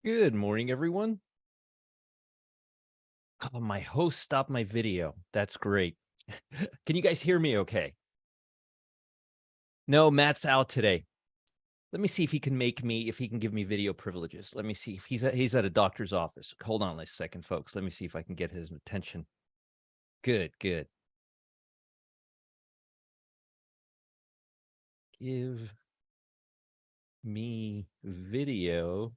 Good morning, everyone. Oh, my host stopped my video. That's great. Can you guys hear me okay? No, Matt's out today. Let me see if he can give me video privileges. Let me see if he's at a doctor's office. Hold on a second, folks. Let me see if I can get his attention. Good, good. Give me video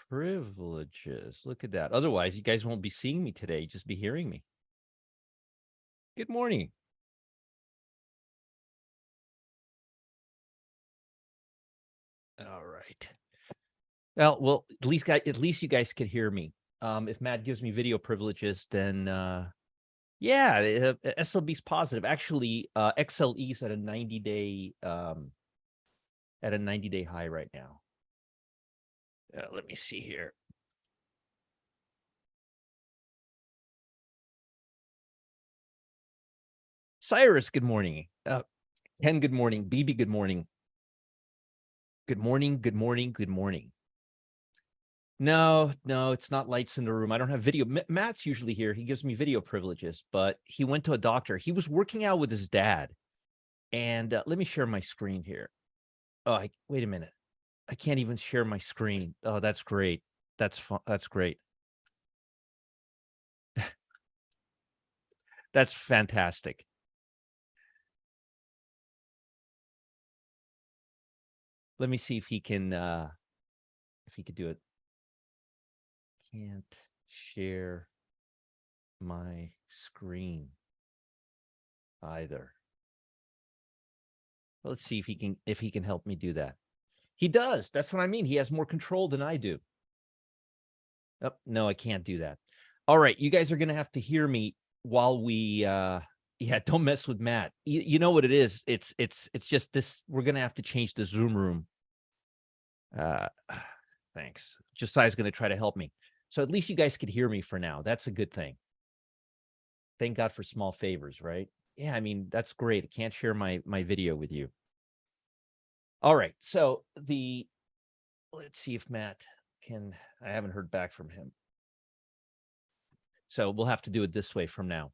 privileges. Look at that. Otherwise, you guys won't be seeing me today, just be hearing me. Good morning. All right. Well, at least you guys can hear me. If Matt gives me video privileges, then yeah, SLB's positive. Actually, XLE's at a 90-day high right now. Let me see here. Cyrus, good morning. Ken, good morning. BB, good morning. Good morning, good morning, good morning. No, it's not lights in the room. I don't have video. Matt's usually here. He gives me video privileges, but he went to a doctor. He was working out with his dad. And let me share my screen here. Oh, wait a minute. I can't even share my screen. Oh, that's great. That's fun. That's great. That's fantastic. Let me see if he can do it. Can't share my screen either. Let's see if he can help me do that. He does. That's what I mean. He has more control than I do. Oh, no, I can't do that. All right, you guys are going to have to hear me while we yeah, don't mess with Matt. You know what it is? It's just this. We're going to have to change the Zoom room. Thanks. Josiah's going to try to help me. So at least you guys could hear me for now. That's a good thing. Thank God for small favors, right? Yeah, I mean, that's great. I can't share my video with you. All right. So let's see if Matt can, I haven't heard back from him. So we'll have to do it this way from now.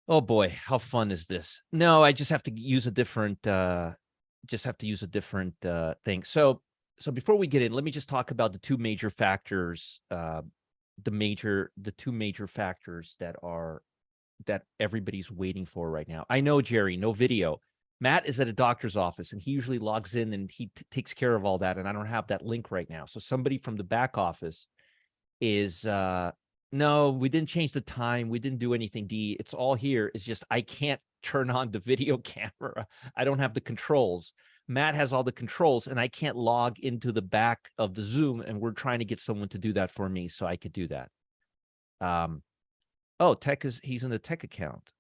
Oh boy, how fun is this? No, I just have to use a different thing. So before we get in, let me just talk about the two major factors, the two major factors that everybody's waiting for right now. I know, Jerry, no video. Matt is at a doctor's office and he usually logs in and he takes care of all that. And I don't have that link right now. So somebody from the back office is, no, we didn't change the time. We didn't do anything, D. It's all here. It's just I can't turn on the video camera. I don't have the controls. Matt has all the controls and I can't log into the back of the Zoom, and we're trying to get someone to do that for me so I could do that. Oh, he's in the tech account.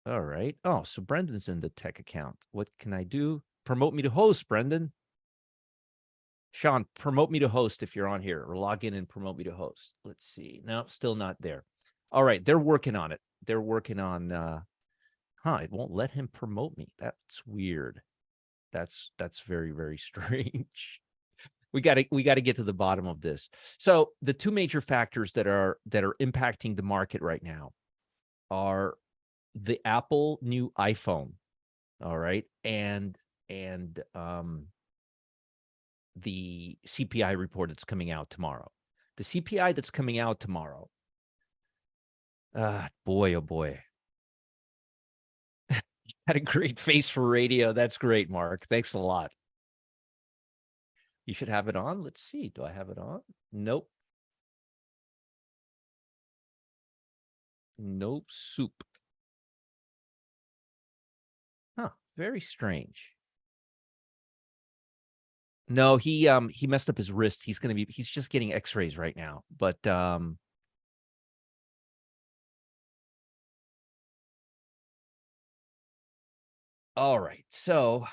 All right. Oh, so Brendan's in the tech account. What can I do? Promote me to host, Brendan. Sean, promote me to host if you're on here, or log in and promote me to host. Let's see. No, still not there. All right. They're working on it. They're working on, it won't let him promote me. That's weird. That's very, very strange. We got to get to the bottom of this. So the two major factors that are impacting the market right now are the Apple new iPhone. All right. And the CPI report that's coming out tomorrow. The CPI that's coming out tomorrow. Boy, oh boy. Had a great face for radio. That's great, Mark. Thanks a lot. You should have it on. Let's see. Do I have it on? Nope. No soup. Huh. Very strange. No, he messed up his wrist. He's just getting x-rays right now. But all right. So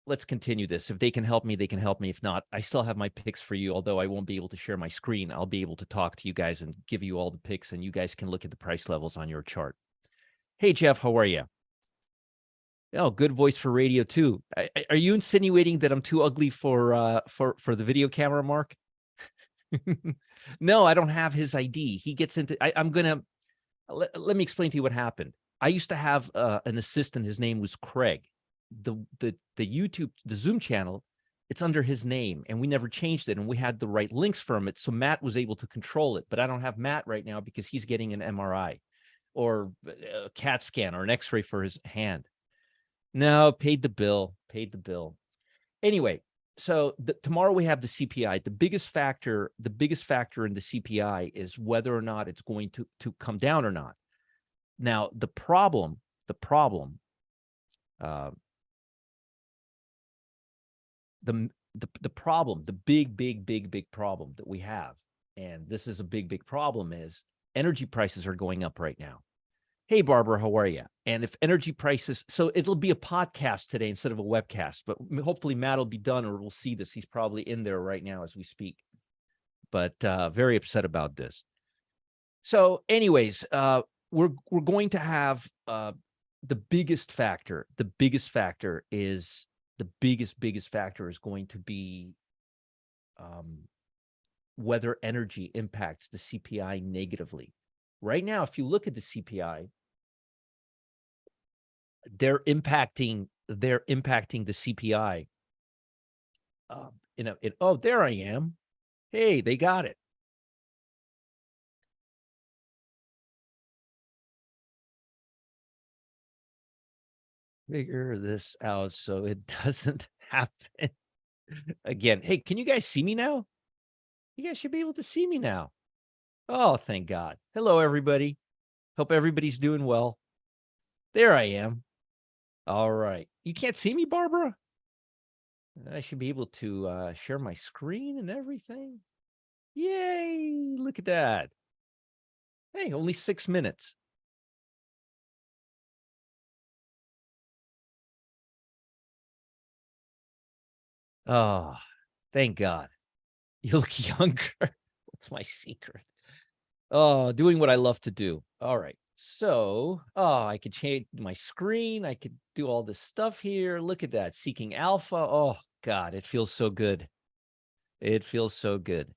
let's continue this. If they can help me, they can help me. If not, I still have my picks for you, although I won't be able to share my screen. I'll be able to talk to you guys and give you all the picks, and you guys can look at the price levels on your chart. Hey, Jeff, how are you? Oh, good voice for radio too. Are you insinuating that I'm too ugly for the video camera, Mark? No, I don't have his ID. He gets into. I'm gonna let me explain to you what happened. I used to have an assistant. His name was Craig. The YouTube, the Zoom channel, it's under his name, and we never changed it, and we had the right links from it, so Matt was able to control it. But I don't have Matt right now because he's getting an MRI or a CAT scan or an X-ray for his hand. No, paid the bill. Paid the bill. Anyway, so tomorrow we have the CPI. The biggest factor in the CPI is whether or not it's going to come down or not. Now, the problem, the big problem that we have, and this is a big problem, is energy prices are going up right now. Hey, Barbara, how are you? And if energy prices, so it'll be a podcast today instead of a webcast, but hopefully Matt will be done or we'll see this. He's probably in there right now as we speak, but very upset about this. So anyways, we're going to have the biggest factor is going to be whether energy impacts the CPI negatively. Right now, if you look at the CPI, they're impacting the CPI. Oh, there I am. Hey, they got it. Figure this out so it doesn't happen again. Hey, can you guys see me now? You guys should be able to see me now. Oh, thank God. Hello, everybody. Hope everybody's doing well. There I am. All right. You can't see me, Barbara? I should be able to share my screen and everything. Yay. Look at that. Hey, only 6 minutes. Oh, thank God. You look younger. What's my secret? Oh, doing what I love to do. All right. So, I could change my screen. I could do all this stuff here. Look at that. Seeking Alpha. Oh, God, it feels so good. It feels so good.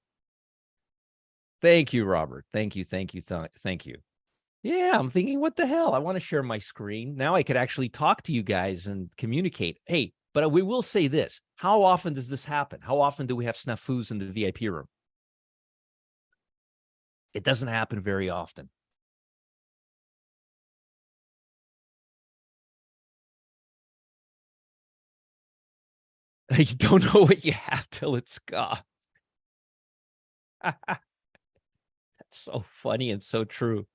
Thank you, Robert. Thank you. Thank you. Yeah, I'm thinking, what the hell? I want to share my screen. Now I could actually talk to you guys and communicate. Hey, but we will say this. How often does this happen? How often do we have snafus in the VIP room? It doesn't happen very often. You don't know what you have till it's gone. That's so funny and so true.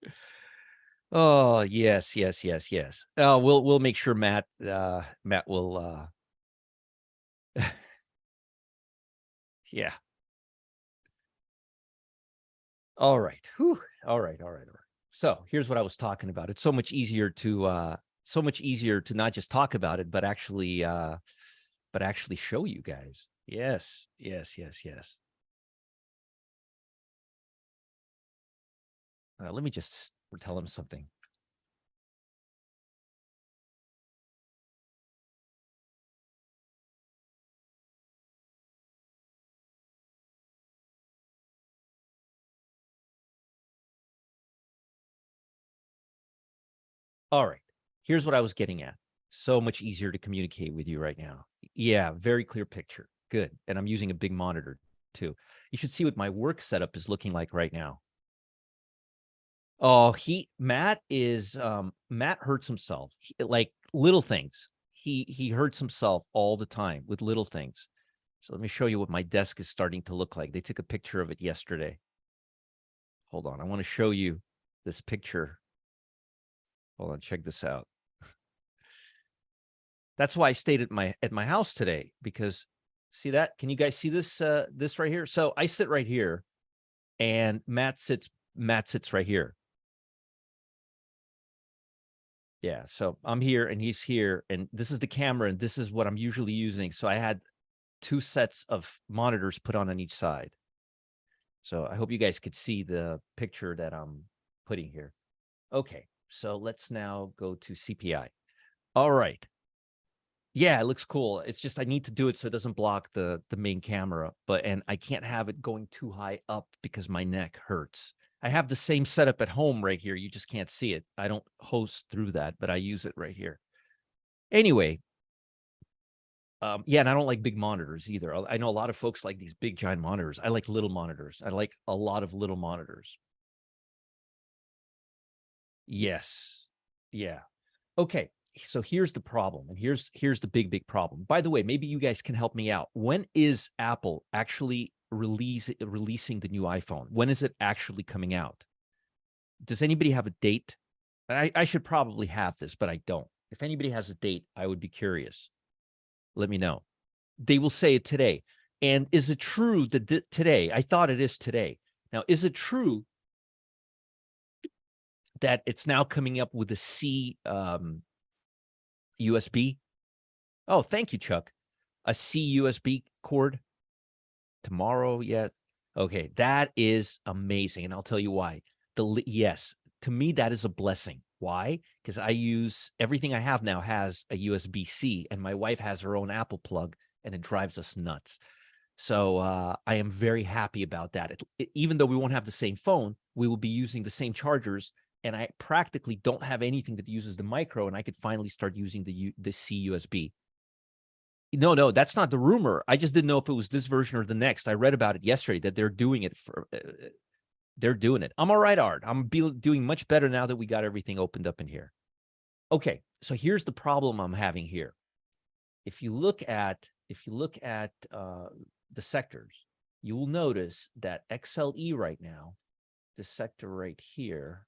Oh, yes. We'll make sure Matt will yeah. All right. Whew. All right. So here's what I was talking about. It's so much easier to not just talk about it, but actually show you guys. Yes. Let me just tell him something. All right. Here's what I was getting at. So much easier to communicate with you right now. Yeah, very clear picture. Good. And I'm using a big monitor too. You should see what my work setup is looking like right now. Oh, Matt hurts himself. Like little things. He hurts himself all the time with little things. So let me show you what my desk is starting to look like. They took a picture of it yesterday. Hold on. I want to show you this picture. Hold on, check this out. That's why I stayed at my house today, because see that? Can you guys see this this right here? So I sit right here and Matt sits right here. Yeah, so I'm here and he's here, and this is the camera and this is what I'm usually using. So I had 2 sets of monitors put on each side. So I hope you guys could see the picture that I'm putting here. Okay, so let's now go to CPI. All right. Yeah, it looks cool. It's just I need to do it so it doesn't block the main camera, and I can't have it going too high up because my neck hurts. I have the same setup at home right here. You just can't see it. I don't host through that, but I use it right here. Anyway, yeah, and I don't like big monitors either. I know a lot of folks like these big giant monitors. I like little monitors. I like a lot of little monitors. Yes. Yeah. Okay. So here's the problem, and here's the big problem. By the way, maybe you guys can help me out. When is Apple actually releasing the new iPhone? When is it actually coming out? Does anybody have a date? I should probably have this, but I don't. If anybody has a date, I would be curious. Let me know. They will say it today. And is it true that today? I thought it is today. Now, is it true that it's now coming up with a C USB? Oh, thank you, Chuck. A C USB cord tomorrow yet? Okay, that is amazing, and I'll tell you why. Yes, to me that is a blessing. Why? Because I use everything I have now has a USB-C, and my wife has her own Apple plug, and it drives us nuts. So I am very happy about that. Even though we won't have the same phone, we will be using the same chargers, and I practically don't have anything that uses the micro, and I could finally start using the C USB. No, that's not the rumor. I just didn't know if it was this version or the next. I read about it yesterday that they're doing it they're doing it. I'm all right, Art. I'm doing much better now that we got everything opened up in here. Okay, so here's the problem I'm having here. If you look at the sectors, you will notice that XLE right now, this sector right here.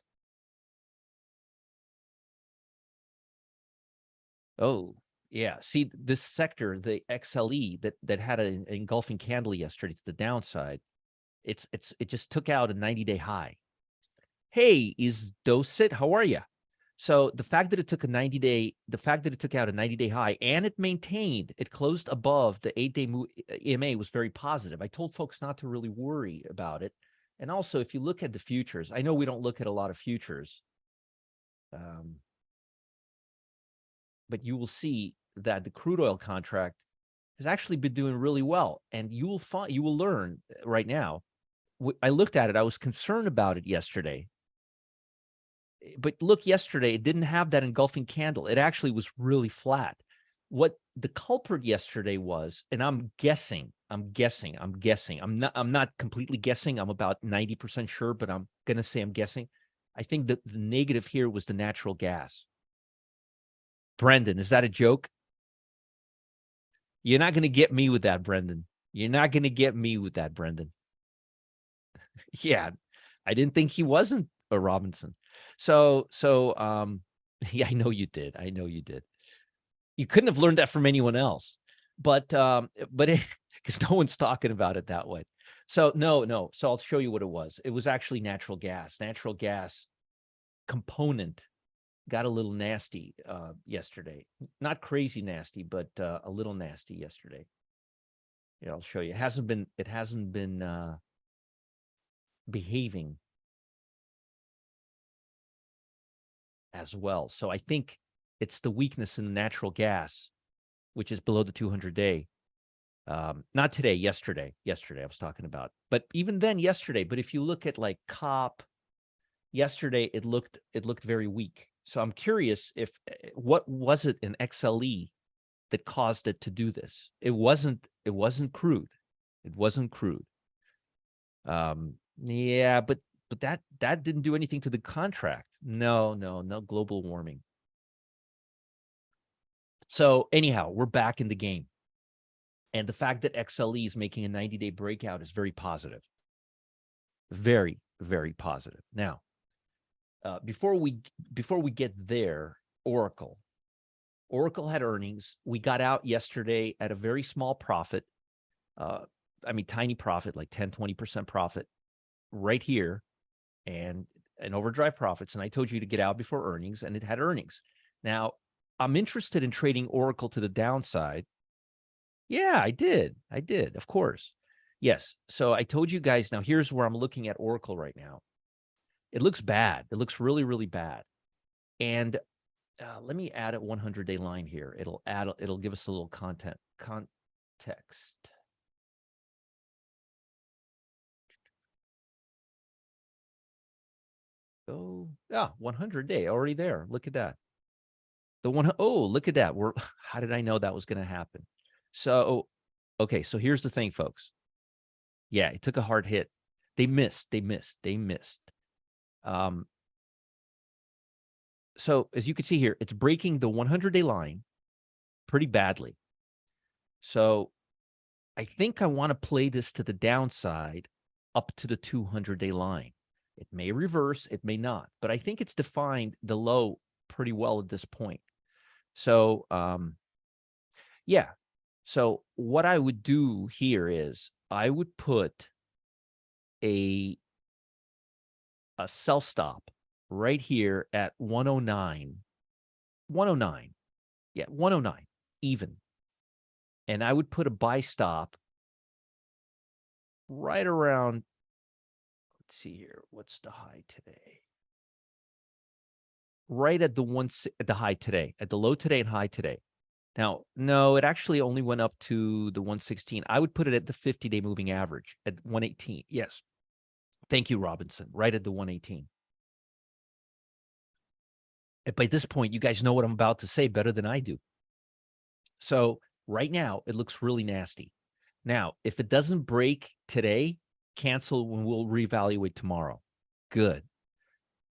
Oh, yeah. See this sector, the XLE that had an engulfing candle yesterday to the downside. It just took out a 90-day high. Hey, is Dosit? How are you? So the fact that it took out a 90-day high and it maintained, it closed above the 8-day EMA was very positive. I told folks not to really worry about it. And also, if you look at the futures, I know we don't look at a lot of futures, but you will see that the crude oil contract has actually been doing really well. And you will learn right now. I looked at it. I was concerned about it yesterday. But look, yesterday, it didn't have that engulfing candle. It actually was really flat. What the culprit yesterday was, and I'm guessing. I'm not completely guessing. I'm about 90% sure, but I'm going to say I'm guessing. I think that the negative here was the natural gas. Brendan, is that a joke? You're not going to get me with that, Brendan. You're not going to get me with that, Brendan. Yeah, I didn't think he wasn't a Robinson. So yeah, I know you did. You couldn't have learned that from anyone else, but because no one's talking about it that way. So no. So I'll show you what it was. It was actually natural gas. Natural gas component got a little nasty yesterday. Not crazy nasty, but a little nasty yesterday. Yeah, I'll show you. It hasn't been behaving as well. So I think it's the weakness in the natural gas, which is below the 200-day. Not today, yesterday I was talking about. But even then yesterday, but if you look at like COP, yesterday it looked very weak. So I'm curious if what was it in XLE that caused it to do this? It wasn't crude. It wasn't crude. Yeah, but that didn't do anything to the contract. No global warming. So anyhow, we're back in the game. And the fact that XLE is making a 90-day breakout is very positive. Very, very positive. Now, before we get there, Oracle had earnings. We got out yesterday at a very small profit. Tiny profit, like 10, 20% profit right here, and overdrive profits. And I told you to get out before earnings, and it had earnings. Now, I'm interested in trading Oracle to the downside. Yeah, I did, of course. Yes. So I told you guys, now here's where I'm looking at Oracle right now. It looks bad. It looks really, really bad. And Let me add a 100-day line here. It'll give us a little context. Oh, yeah, 100-day already there. Look at that. Oh, look at that. How did I know that was going to happen? So, okay, so here's the thing, folks. Yeah, it took a hard hit. They missed. So as you can see here, it's breaking the 100-day line pretty badly. So I think I want to play this to the downside up to the 200-day line. It may reverse, it may not, but I think it's defined the low pretty well at this point. So, yeah. So what I would do here is I would put a sell stop right here at 109. 109. Yeah, 109 even. And I would put a buy stop right around, let's see here, what's the high today? Right at the high today, at the low today and high today. Now, no, it actually only went up to the 116. I would put it at the 50-day moving average at 118. Yes. Thank you, Robinson. Right at the 118. By this point, you guys know what I'm about to say better than I do. So right now, it looks really nasty. Now, if it doesn't break today, cancel when we'll reevaluate tomorrow. Good.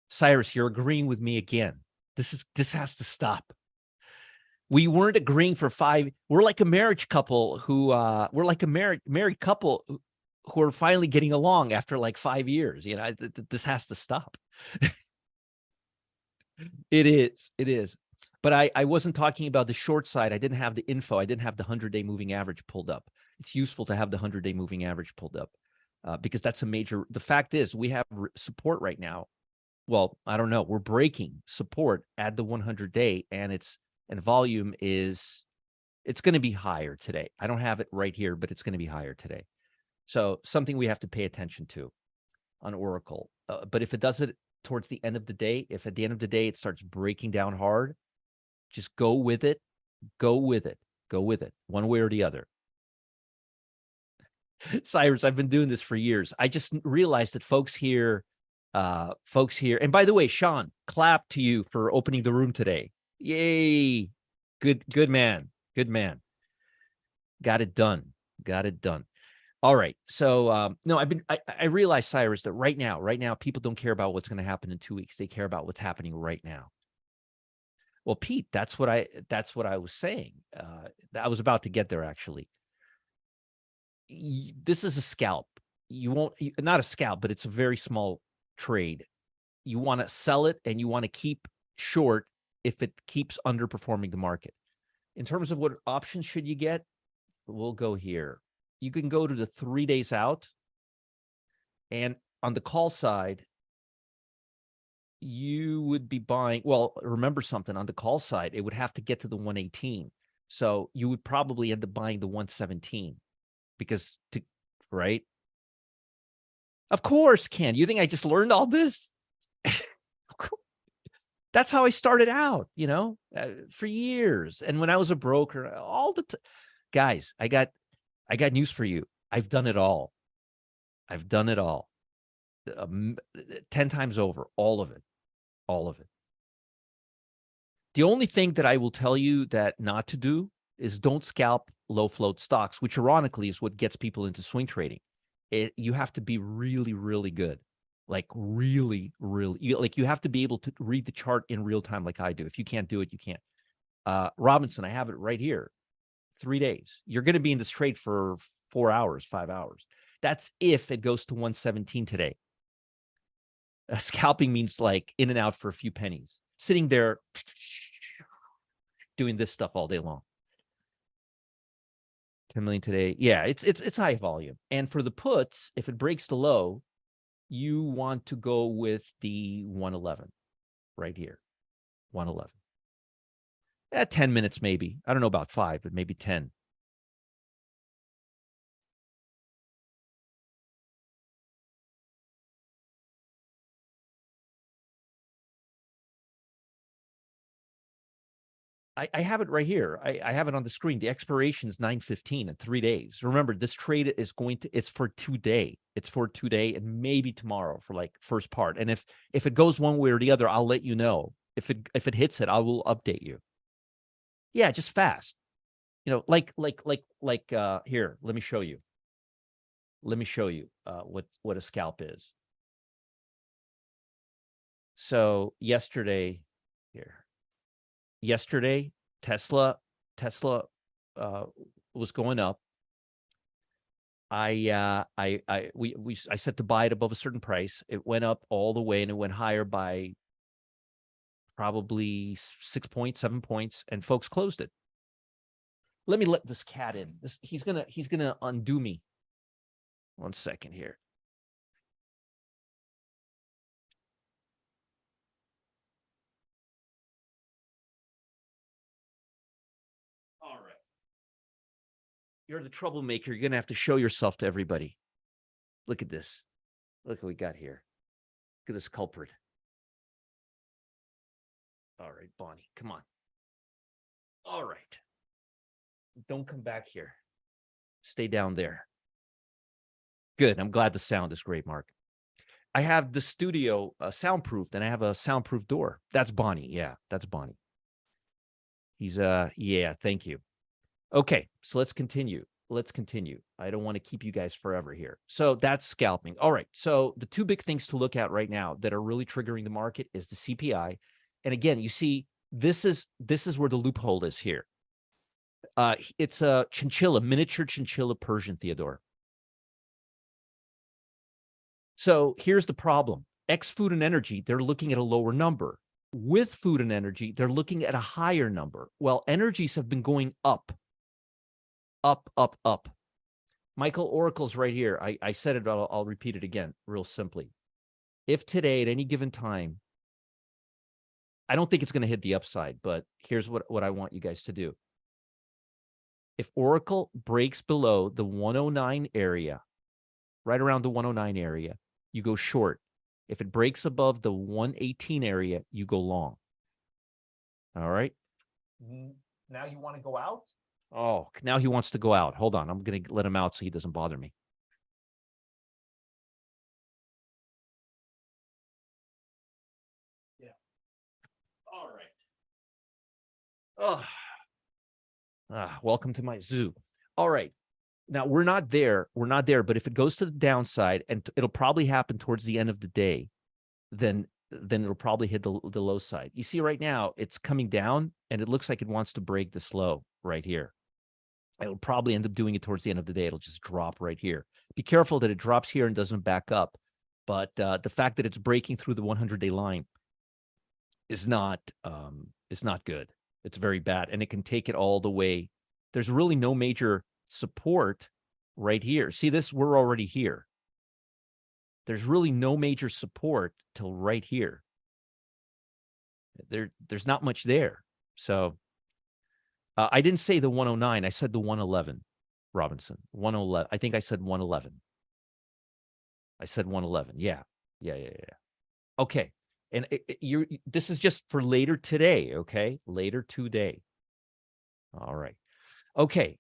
Cyrus, you're agreeing with me again. This has to stop. We weren't agreeing for 5. We're like a marriage couple who we're like a married couple who are finally getting along after like 5 years. You know, this has to stop. It is. But I wasn't talking about the short side. I didn't have the info. I didn't have the 100-day moving average pulled up. It's useful to have the 100-day moving average pulled up because that's a major. The fact is, we have support right now. Well, I don't know. We're breaking support at the 100-day, and volume is, it's going to be higher today. I don't have it right here, but it's going to be higher today. So something we have to pay attention to on Oracle. But if it does it towards the end of the day, if at the end of the day it starts breaking down hard, just go with it. Go with it. Go with it, one way or the other. Cyrus, I've been doing this for years. I just realized that folks here, and by the way, Sean, clap to you for opening the room today. Yay. Good man. Good man. Got it done. All right. So, no, I realized, Cyrus, that right now, people don't care about what's going to happen in 2 weeks. They care about what's happening right now. Well, Pete, that's what I was saying. I was about to get there, actually. This is a scalp. You won't, not a scalp, but it's a very small trade. You want to sell it and you want to keep short if it keeps underperforming the market. In terms of what options should you get, we'll go here. You can go to the 3 days out. And on the call side, you would be buying, well, remember something, on the call side, it would have to get to the 118. So you would probably end up buying the 117 because right? Of course, Ken. You think I just learned all this? That's how I started out, for years. And when I was a broker, guys, I got news for you. I've done it all. 10 times over, all of it. The only thing that I will tell you that not to do is don't scalp low float stocks, which ironically is what gets people into swing trading. You have to be really, really good. Like really, really, you have to be able to read the chart in real time like I do. If you can't do it, you can't. Robinson, I have it right here. 3 days. You're going to be in this trade for 4 hours, 5 hours. That's if it goes to 117 today. Scalping means like in and out for a few pennies, sitting there doing this stuff all day long. 10 million today. Yeah, it's high volume. And for the puts, if it breaks the low, you want to go with the 111 right here. 111. 10 minutes maybe. I don't know about 5, but maybe 10. I have it right here. I have it on the screen. The expiration is 9/15 in 3 days. Remember, this trade is it's for today. It's for today and maybe tomorrow for like first part. And if it goes one way or the other, I'll let you know. If it hits it, I will update you. Yeah, just fast. Here, let me show you. Let me show you what a scalp is. So yesterday, Tesla was going up. I set to buy it above a certain price. It went up all the way and it went higher by probably 6 points, 7 points, and folks closed it. Let me let this cat in. He's gonna undo me. 1 second here. All right. You're the troublemaker. You're gonna have to show yourself to everybody. Look at this. Look what we got here. Look at this culprit. All right, Bonnie, come on. All right. Don't come back here. Stay down there. Good. I'm glad the sound is great, Mark. I have the studio soundproofed, and I have a soundproof door. That's Bonnie. Yeah, that's Bonnie. He's yeah, thank you. Okay, so let's continue. I don't want to keep you guys forever here. So that's scalping. All right. So the two big things to look at right now that are really triggering the market is the CPI. And again, you see, this is where the loophole is here. It's a chinchilla, miniature chinchilla Persian, Theodore. So here's the problem. X food and energy, they're looking at a lower number. With food and energy, they're looking at a higher number. Well, energies have been going up. Michael, Oracle's right here. I said it, but I'll repeat it again real simply. If today at any given time, I don't think it's going to hit the upside, but here's what I want you guys to do. If Oracle breaks below the 109 area, right around the 109 area, you go short. If it breaks above the 118 area, you go long. All right. Now you want to go out? Oh, now he wants to go out. Hold on. I'm going to let him out so he doesn't bother me. Yeah. All right. Oh. Welcome to my zoo. All right. Now, we're not there. But if it goes to the downside, and it'll probably happen towards the end of the day, then it'll probably hit the low side. You see right now, it's coming down, and it looks like it wants to break this low right here. It'll probably end up doing it towards the end of the day. It'll just drop right here. Be careful that it drops here and doesn't back up. But the fact that it's breaking through the 100-day line is not good. It's very bad, and it can take it all the way. There's really no major support right here. See this? We're already here. There's really no major support till right here. There's not much there. So I didn't say the 109. I said the 111, Robinson. 111. I think I said 111. I said 111. Yeah. Okay. And this is just for later today, okay? Later today. All right. Okay.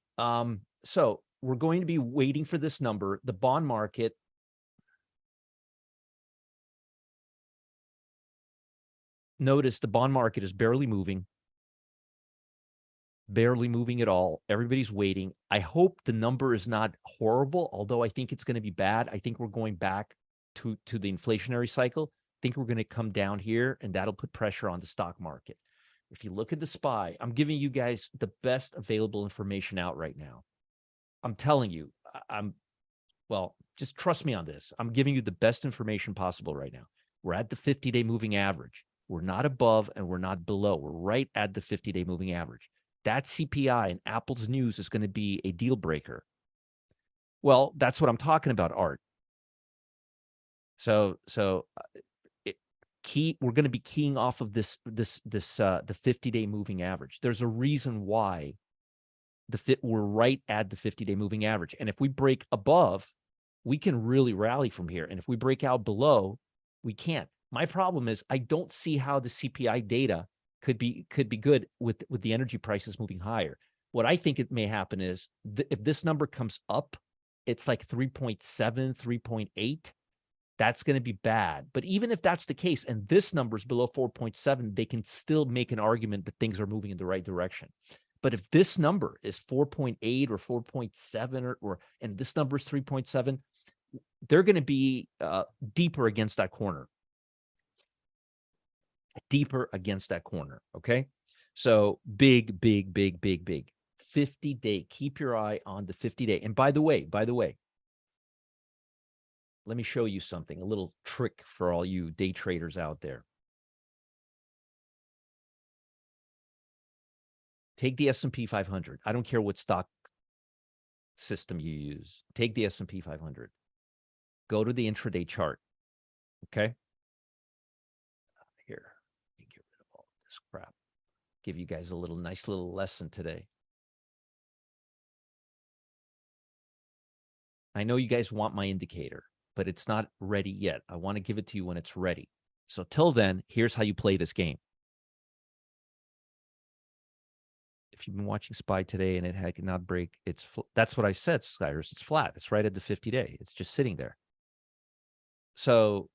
So we're going to be waiting for this number. The bond market. Notice the bond market is barely moving at all. Everybody's waiting. I hope the number is not horrible, although I think it's going to be bad. I think we're going back to the inflationary cycle. I think we're going to come down here, and that'll put pressure on the stock market. If you look at the SPY, I'm giving you guys the best available information out right now. I'm telling you, well, just trust me on this. I'm giving you the best information possible right now. We're at the 50-day moving average. We're not above and we're not below. We're right at the 50-day moving average. That CPI and Apple's news is going to be a deal breaker. Well, that's what I'm talking about, Art. So we're going to be keying off of the 50-day moving average. There's a reason why we're right at the 50-day moving average. And if we break above, we can really rally from here. And if we break out below, we can't. My problem is I don't see how the CPI data could be good with the energy prices moving higher. What I think it may happen is if this number comes up, it's like 3.7, 3.8. That's going to be bad. But even if that's the case, and this number is below 4.7, they can still make an argument that things are moving in the right direction. But if this number is 4.8 or 4.7 and this number is 3.7, they're going to be deeper against that corner. Deeper against that corner. Okay. So big, big, big, big, big. 50-day. Keep your eye on the 50-day. And by the way, let me show you something, a little trick for all you day traders out there. Take the S&P 500. I don't care what stock system you use. Take the S&P 500. Go to the intraday chart. Okay? Here, let me get rid of all this crap. Give you guys a nice little lesson today. I know you guys want my indicator, but it's not ready yet. I want to give it to you when it's ready. So till then, here's how you play this game. If you've been watching SPY today and it had not break, that's what I said, Cyrus. It's flat. It's right at the 50-day. It's just sitting there. So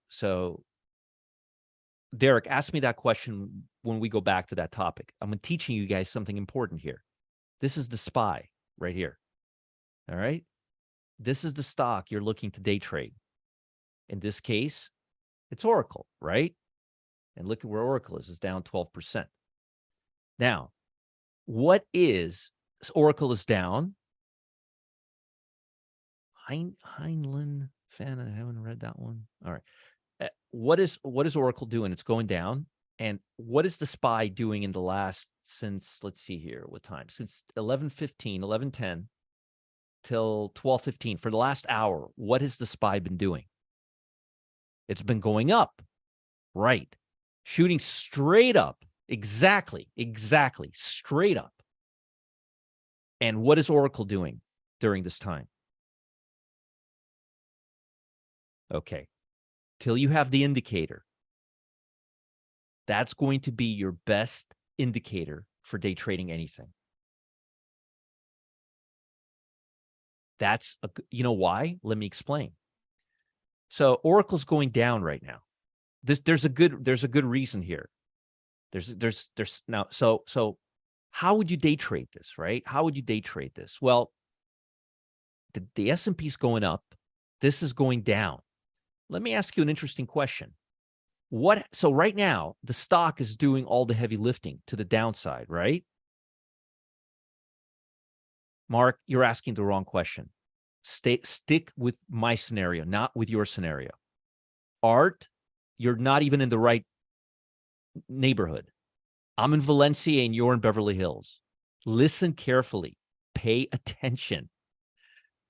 Derek, ask me that question when we go back to that topic. I'm teaching you guys something important here. This is the SPY right here. All right. This is the stock you're looking to day trade. In this case, it's Oracle, right? And look at where Oracle is. It's down 12%. Now, Oracle is down. Heinlein fan, I haven't read that one. All right. What is Oracle doing? It's going down. And what is the SPY doing in the last, since, let's see here, what time? Since 11:15, 11:10 till 12:15, for the last hour, what has the SPY been doing? It's been going up, right? Shooting straight up. Exactly, straight up. And what is Oracle doing during this time? Okay. Till you have the indicator. That's going to be your best indicator for day trading anything. You know why? Let me explain. So Oracle's going down right now. There's a good reason here. There's now, so how would you day trade this, right? How would you day trade this? Well, the S&P is going up. This is going down. Let me ask you an interesting question. So right now, the stock is doing all the heavy lifting to the downside, right? Mark, you're asking the wrong question. Stick with my scenario, not with your scenario. Art, you're not even in the right neighborhood. I'm in Valencia and you're in Beverly Hills. Listen carefully. Pay attention.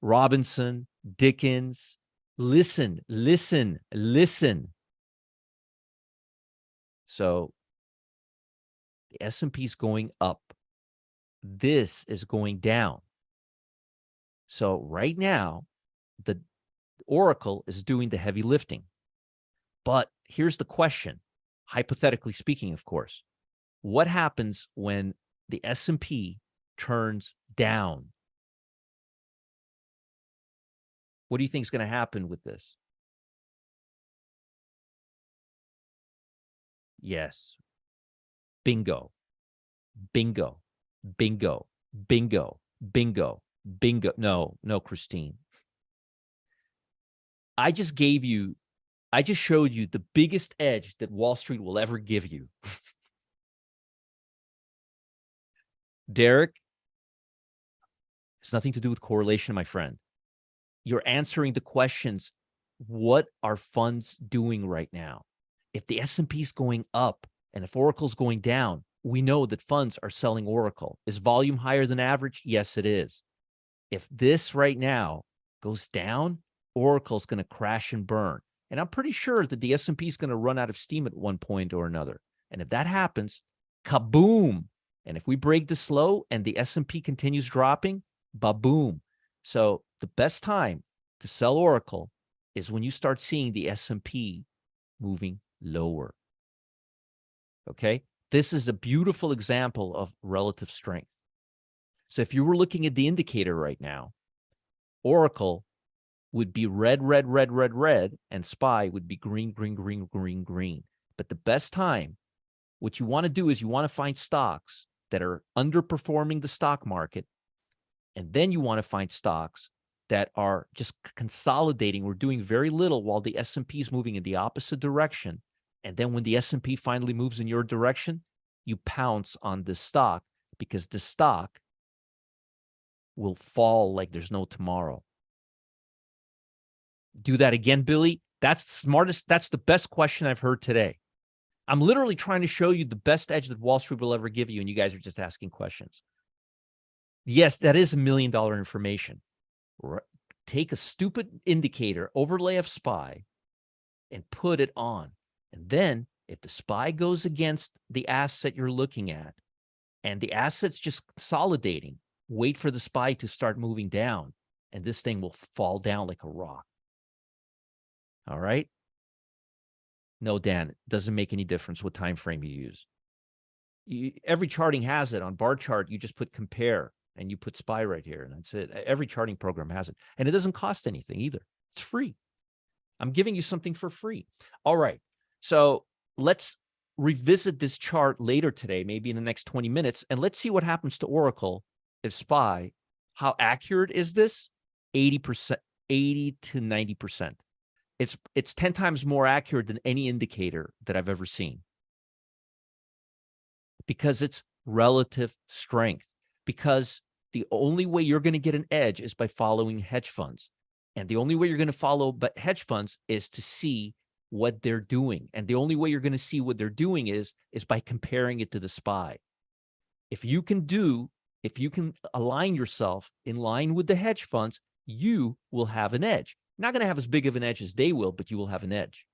Robinson, Dickens, listen. So the S&P is going up. This is going down. So right now, the Oracle is doing the heavy lifting. But here's the question, hypothetically speaking, of course. What happens when the S&P turns down? What do you think is going to happen with this? Yes. Bingo. Bingo. Bingo. Bingo. Bingo. Bingo. No, Christine. I just showed you the biggest edge that Wall Street will ever give you. Derek, it's nothing to do with correlation, my friend. You're answering the questions. What are funds doing right now? If the S&P is going up and if Oracle's going down, we know that funds are selling Oracle. Is volume higher than average? Yes, it is. If this right now goes down, Oracle's going to crash and burn. And I'm pretty sure that the S&P is going to run out of steam at one point or another. And if that happens, kaboom. And if we break this low and the S&P continues dropping, ba-boom. So the best time to sell Oracle is when you start seeing the S&P moving lower. Okay? This is a beautiful example of relative strength. So if you were looking at the indicator right now, Oracle would be red, red, red, red, red, and SPY would be green, green, green, green, green. But the best time, what you want to do is you want to find stocks that are underperforming the stock market, and then you want to find stocks that are just consolidating or doing very little while the S&P is moving in the opposite direction. And then when the S&P finally moves in your direction, you pounce on this stock because the stock will fall like there's no tomorrow. Do that again, Billy. That's the smartest. That's the best question I've heard today. I'm literally trying to show you the best edge that Wall Street will ever give you, and you guys are just asking questions. Yes, that is $1 million information. Take a stupid indicator, overlay of SPY, and put it on. And then if the SPY goes against the asset you're looking at, and the asset's just consolidating, wait for the SPY to start moving down, and this thing will fall down like a rock. All right? No, Dan, it doesn't make any difference what time frame you use. Every charting has it. On bar chart, you just put compare, and you put SPY right here, and that's it. Every charting program has it. And it doesn't cost anything either. It's free. I'm giving you something for free. All right. So let's revisit this chart later today, maybe in the next 20 minutes, and let's see what happens to Oracle if SPY. How accurate is this? 80%, 80 to 90%. It's 10 times more accurate than any indicator that I've ever seen. Because it's relative strength. Because the only way you're going to get an edge is by following hedge funds. And the only way you're going to follow hedge funds is to see what they're doing. And the only way you're going to see what they're doing is by comparing it to the SPY. If you can align yourself in line with the hedge funds, you will have an edge. Not going to have as big of an edge as they will, but you will have an edge.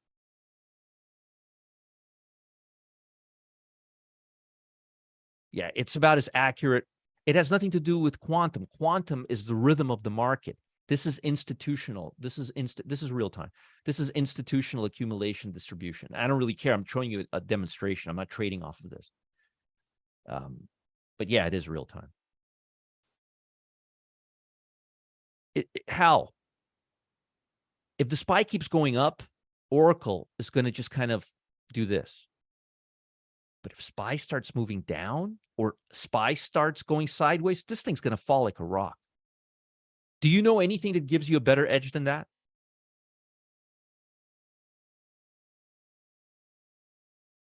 Yeah, it's about as accurate. It has nothing to do with quantum. Quantum is the rhythm of the market. This is institutional. This is real time. This is institutional accumulation distribution. I don't really care. I'm showing you a demonstration. I'm not trading off of this. But yeah, it is real time. How? If the SPY keeps going up, Oracle is going to just kind of do this. But if SPY starts moving down or SPY starts going sideways, this thing's going to fall like a rock. Do you know anything that gives you a better edge than that?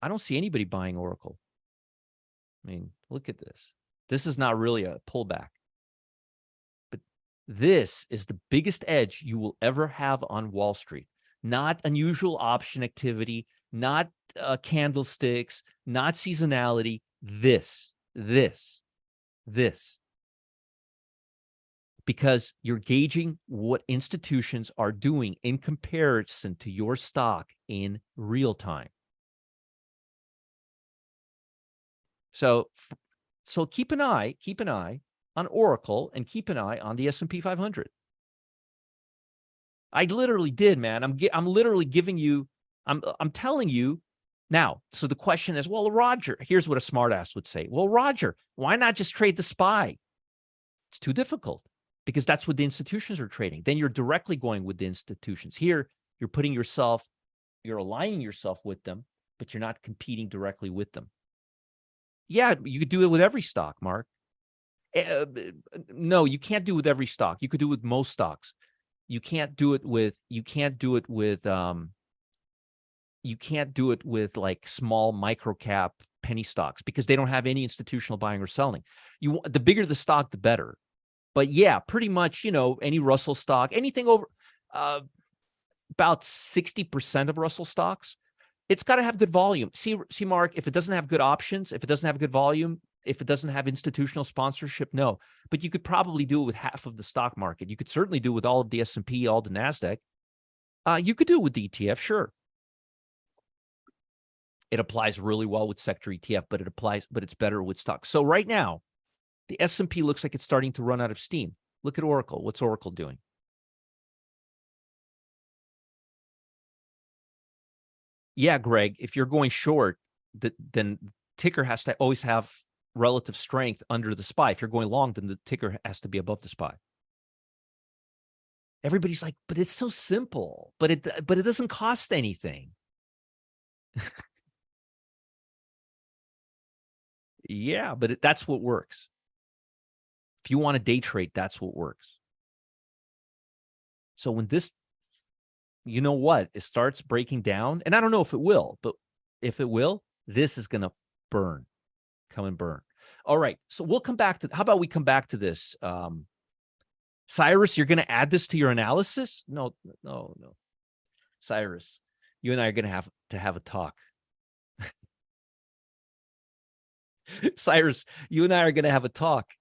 I don't see anybody buying Oracle. I mean, look at this. This is not really a pullback. But this is the biggest edge you will ever have on Wall Street. Not unusual option activity, not candlesticks, not seasonality. This. Because you're gauging what institutions are doing in comparison to your stock in real time. So keep an eye on Oracle and keep an eye on the S&P 500. I literally did, man. I'm literally giving you, I'm telling you now. So the question is, well, Roger, here's what a smartass would say. Well, Roger, why not just trade the SPY? It's too difficult because that's what the institutions are trading. Then you're directly going with the institutions. Here, you're aligning yourself with them, but you're not competing directly with them. Yeah, you could do it with every stock, Mark. No, you can't do it with every stock. You could do it with most stocks. You can't do it with like small micro cap penny stocks because they don't have any institutional buying or selling. The bigger the stock, the better. But yeah, pretty much, any Russell stock, anything over about 60% of Russell stocks, it's got to have good volume. See, Mark, if it doesn't have good options, if it doesn't have good volume, if it doesn't have institutional sponsorship, no. But you could probably do it with half of the stock market. You could certainly do it with all of the S&P, all the NASDAQ. You could do it with the ETF, sure. It applies really well with sector ETF, but it's better with stocks. So right now, the S&P looks like it's starting to run out of steam. Look at Oracle. What's Oracle doing? Yeah, Greg, if you're going short, then ticker has to always have relative strength under the SPY. If you're going long, then the ticker has to be above the SPY. Everybody's like, but it's so simple, but it doesn't cost anything. Yeah, but that's what works. If you want to day trade, that's what works. So when this, you know what, it starts breaking down, and I don't know if it will, but if it will, this is going to burn, come and burn. All right. So we'll come back to, how about we come back to this? Cyrus, you're going to add this to your analysis? No. Cyrus, you and I are going to have a talk. Cyrus, you and I are going to have a talk.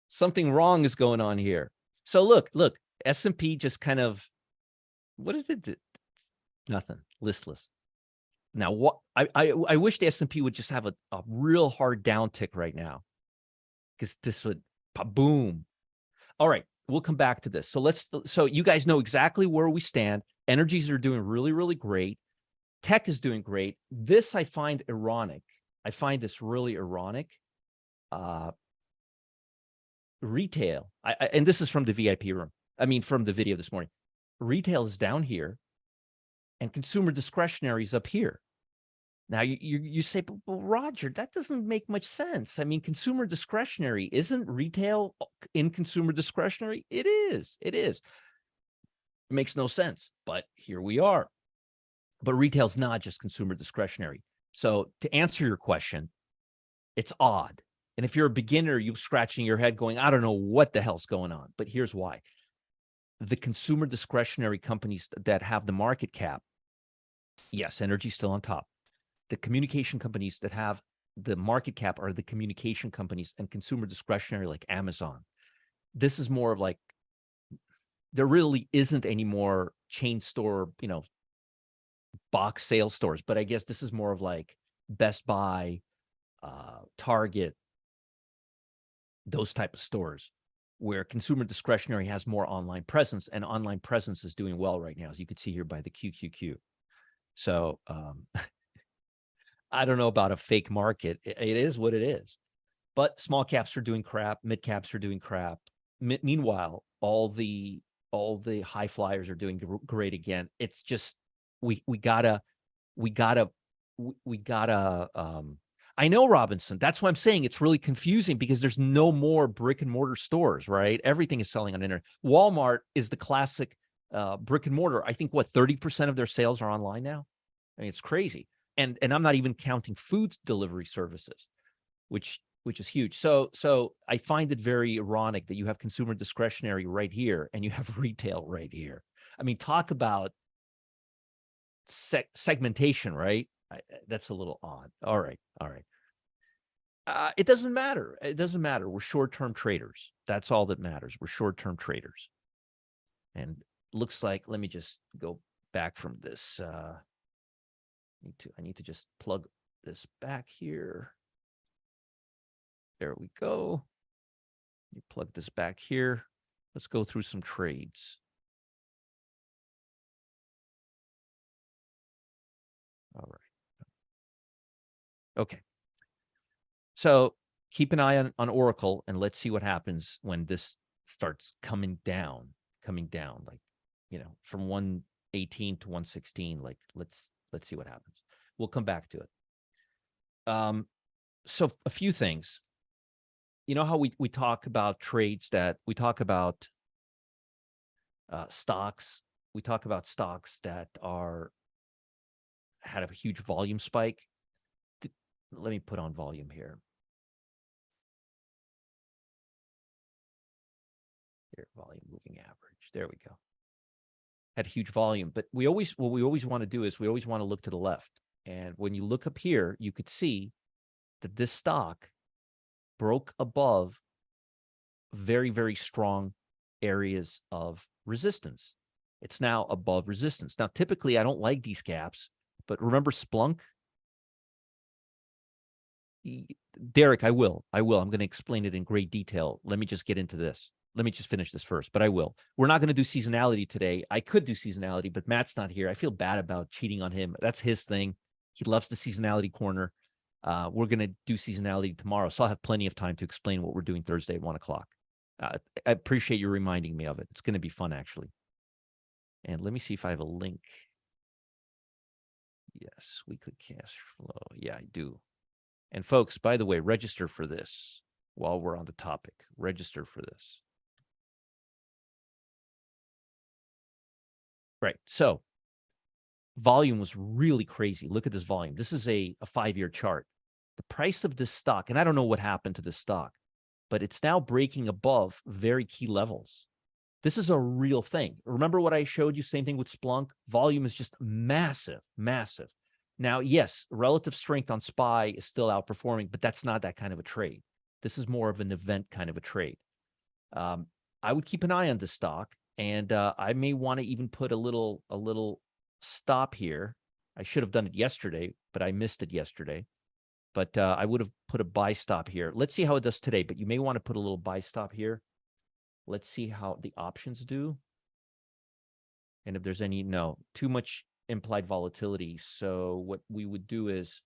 Something wrong is going on here. So look, S&P just kind of, what is it? Nothing, listless. Now, what I wish the S&P would just have a real hard downtick right now, because this would, boom. All right, we'll come back to this. So you guys know exactly where we stand. Energies are doing really, really great. Tech is doing great. This I find ironic. I find this really ironic. Retail, and this is from the VIP room. I mean, from the video this morning. Retail is down here, and consumer discretionary is up here. Now you say, but Roger, that doesn't make much sense. I mean, consumer discretionary, isn't retail in consumer discretionary? It is. It makes no sense, but here we are. But retail's not just consumer discretionary. So to answer your question, it's odd. And if you're a beginner, you're scratching your head going, I don't know what the hell's going on. But here's why. The consumer discretionary companies that have the market cap, yes, energy's still on top. The communication companies that have the market cap are the communication companies, and consumer discretionary like Amazon. This is more of like, there really isn't any more chain store, box sales stores. But I guess this is more of like Best Buy, Target, those type of stores where consumer discretionary has more online presence, and online presence is doing well right now, as you can see here by the QQQ. So I don't know about a fake market. It is what it is. But small caps are doing crap. Mid caps are doing crap. Meanwhile, all the high flyers are doing great again. It's just we gotta. I know, Robinson. That's why I'm saying it's really confusing, because there's no more brick and mortar stores, right? Everything is selling on the internet. Walmart is the classic brick and mortar. I think 30% of their sales are online now. I mean, it's crazy. And I'm not even counting food delivery services, which is huge. So I find it very ironic that you have consumer discretionary right here and you have retail right here. I mean, talk about segmentation, right? That's a little odd. All right. It doesn't matter. It doesn't matter. We're short-term traders. That's all that matters. We're short-term traders. And looks like, let me just go back from this. I need to just plug this back here. There we go. You plug this back here. Let's go through some trades. All right. Okay. So keep an eye on Oracle, and let's see what happens when this starts coming down, like, from 118 to 116. Like, let's see what happens. We'll come back to it. So a few things. You know how we talk about trades, that we talk about stocks. We talk about stocks that had a huge volume spike. Let me put on volume here. Here, volume moving average. There we go. Had a huge volume, but what we always want to do is we always want to look to the left. And when you look up here, you could see that this stock broke above very, very strong areas of resistance. It's now above resistance. Now, typically, I don't like these gaps, but remember Splunk? Derek, I will. I'm going to explain it in great detail. Let me just get into this. Let me just finish this first, but I will. We're not going to do seasonality today. I could do seasonality, but Matt's not here. I feel bad about cheating on him. That's his thing. He loves the seasonality corner. We're going to do seasonality tomorrow, so I'll have plenty of time to explain what we're doing Thursday at 1 o'clock. I appreciate you reminding me of it. It's going to be fun, actually. And let me see if I have a link. Yes, weekly cash flow. Yeah, I do. And folks, by the way, register for this while we're on the topic. Register for this. Right. So volume was really crazy. Look at this volume. This is a 5-year chart. The price of this stock, and I don't know what happened to this stock, but it's now breaking above very key levels. This is a real thing. Remember what I showed you? Same thing with Splunk. Volume is just massive, massive. Now, yes, relative strength on SPY is still outperforming, but that's not that kind of a trade. This is more of an event kind of a trade. I would keep an eye on this stock, and I may want to even put a little stop here. I should have done it yesterday, but I missed it yesterday. But I would have put a buy stop here. Let's see how it does today, but you may want to put a little buy stop here. Let's see how the options do. And if there's any, no, too much implied volatility. So what we would do is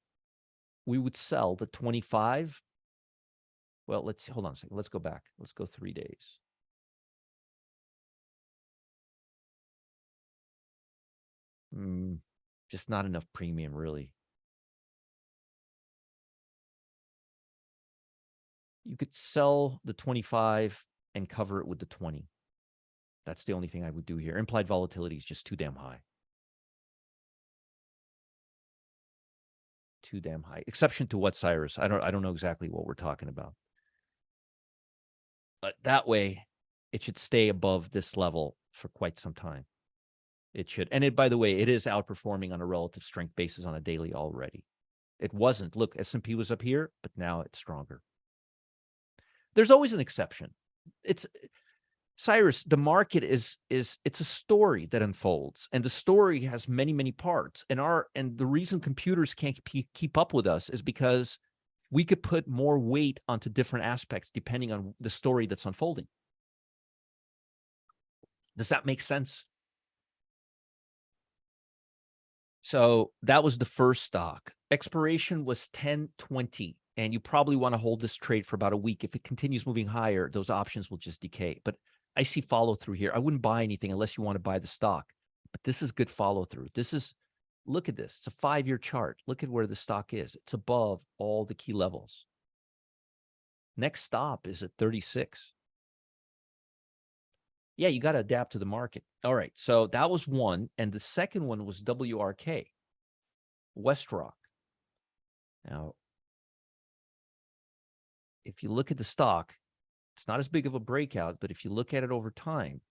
we would sell the 25. Well, let's hold on a second. Let's go back. Let's go 3 days. Just not enough premium, really. You could sell the 25 and cover it with the 20. That's the only thing I would do here. Implied volatility is just too damn high. Too damn high. Exception to what, Cyrus? I don't know exactly what we're talking about. But that way, it should stay above this level for quite some time. It should. And it, by the way, it is outperforming on a relative strength basis on a daily already. It wasn't. Look, S&P was up here, but now it's stronger. There's always an exception. It's Cyrus, the market is it's a story that unfolds, and the story has many parts. And the reason computers can't keep up with us is because we could put more weight onto different aspects depending on the story that's unfolding. Does that make sense? So that was the first stock. Expiration was 10/20, and you probably want to hold this trade for about a week. If it continues moving higher, those options will just decay. But I see follow through here. I wouldn't buy anything unless you want to buy the stock. But this is good follow through. This is, look at this. It's a 5-year chart. Look at where the stock is. It's above all the key levels. Next stop is at 36. Yeah, you got to adapt to the market. All right. So that was one. And the second one was WRK, Westrock. Now, if you look at the stock, it's not as big of a breakout, but if you look at it over time,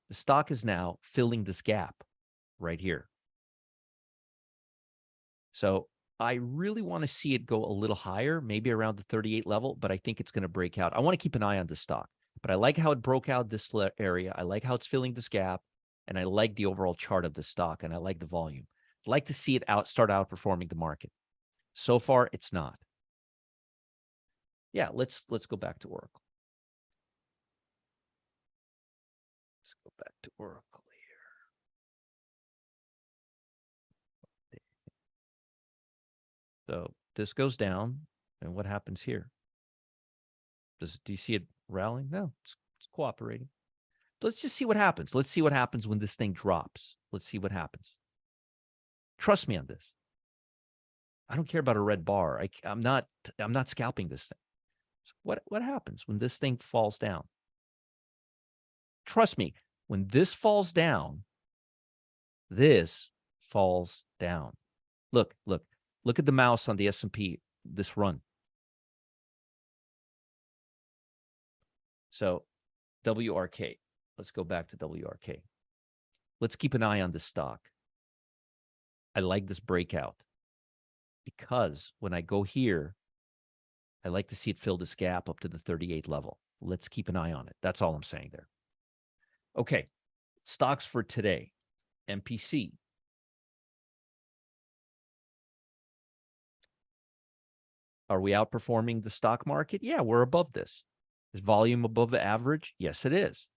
the stock is now filling this gap right here. So I really want to see it go a little higher, maybe around the 38 level, but I think it's going to break out. I want to keep an eye on this stock, but I like how it broke out this area. I like how it's filling this gap, and I like the overall chart of the stock, and I like the volume. I'd like to see it start outperforming the market. So far, it's not. Yeah, let's go back to Oracle. Let's go back to Oracle here. So this goes down, and what happens here? Do you see it rallying? No, it's cooperating. Let's just see what happens. Let's see what happens when this thing drops. Let's see what happens. Trust me on this. I don't care about a red bar. I'm not scalping this thing. So what happens when this thing falls down? Trust me, when this falls down, this falls down. Look at the mouse on the S&P, this run. So WRK, let's go back to WRK. Let's keep an eye on this stock. I like this breakout because when I go here, I like to see it fill this gap up to the 38 level. Let's keep an eye on it. That's all I'm saying there. Okay, stocks for today. MPC. Are we outperforming the stock market? Yeah, we're above this. Is volume above the average? Yes, it is.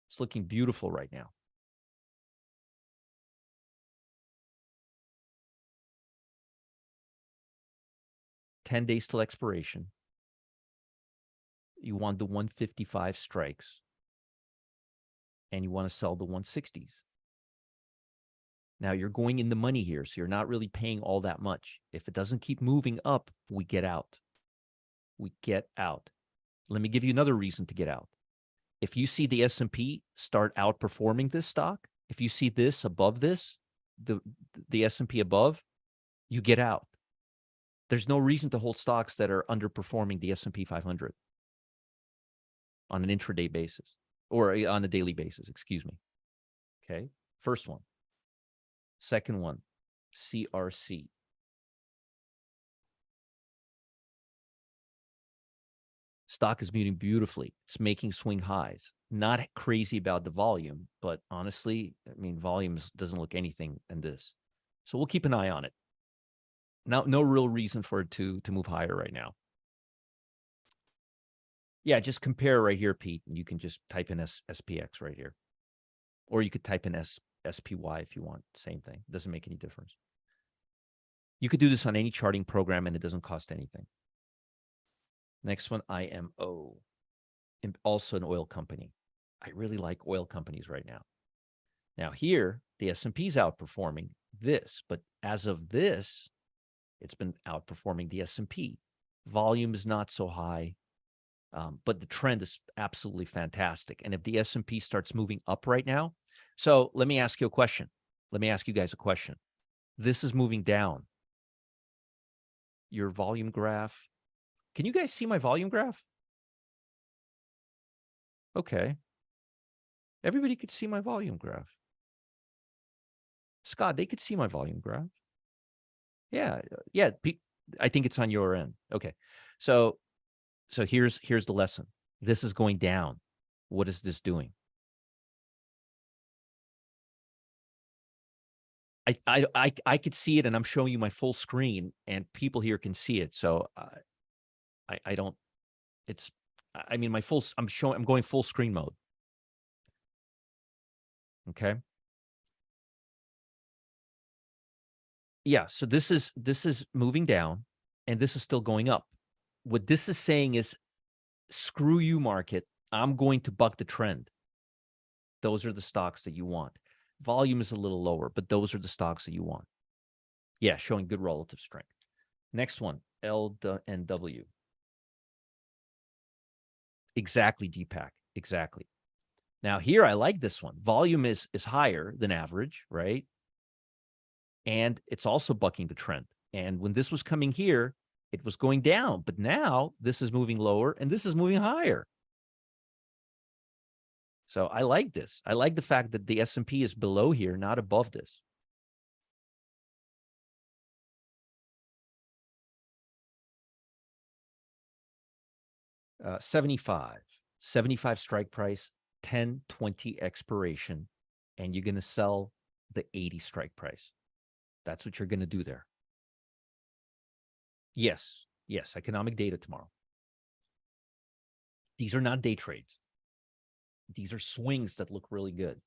It's looking beautiful right now. 10 days till expiration. You want the 155 strikes, and you want to sell the 160s. Now you're going in the money here, so you're not really paying all that much. If it doesn't keep moving up, we get out. We get out. Let me give you another reason to get out. If you see the S&P start outperforming this stock, if you see this above this, the S&P above, you get out. There's no reason to hold stocks that are underperforming the S&P 500 on an intraday basis or on a daily basis, excuse me. Okay, first one. Second one, CRC. Stock is moving beautifully. It's making swing highs. Not crazy about the volume, but honestly, I mean, volume doesn't look anything in this. So we'll keep an eye on it. Now, no real reason for it to move higher right now. Yeah, just compare right here, Pete, and you can just type in SPX right here. Or you could type in SPY if you want. Same thing. Doesn't make any difference. You could do this on any charting program, and it doesn't cost anything. Next one, IMO. Also an oil company. I really like oil companies right now. Now here, the S&P is outperforming this, but as of this, it's been outperforming the S&P. Volume is not so high, but the trend is absolutely fantastic. And if the S&P starts moving up right now, so let me ask you a question. Let me ask you guys a question. This is moving down. Your volume graph. Can you guys see my volume graph? Okay. Everybody could see my volume graph. Scott, they could see my volume graph. Yeah. I think it's on your end. Okay. So here's the lesson. This is going down. What is this doing? I could see it, and I'm showing you my full screen, and people here can see it. So I don't. It's. I mean, I'm going full screen mode. Okay. Yeah. So this is moving down, and this is still going up. What this is saying is, screw you, market. I'm going to buck the trend. Those are the stocks that you want. Volume is a little lower, but those are the stocks that you want. Yeah, showing good relative strength. Next one, LNW. Exactly, Deepak. Exactly. Now here, I like this one. Volume is higher than average, right? And it's also bucking the trend. And when this was coming here, it was going down. But now this is moving lower and this is moving higher. So I like this. I like the fact that the S&P is below here, not above this. $75 strike price, 10/20 expiration, and you're going to sell the 80 strike price. That's what you're going to do there. Yes, economic data tomorrow. These are not day trades. These are swings that look really good.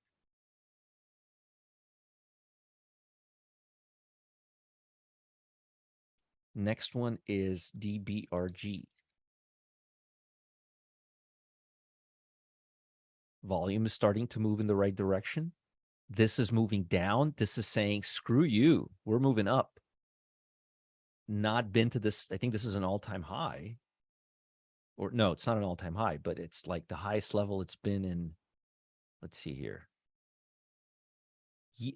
Next one is DBRG. Volume is starting to move in the right direction. This is moving down. This is saying, screw you. We're moving up. Not been to this. I think this is an all-time high. Or no, it's not an all-time high, but it's like the highest level it's been in, let's see here,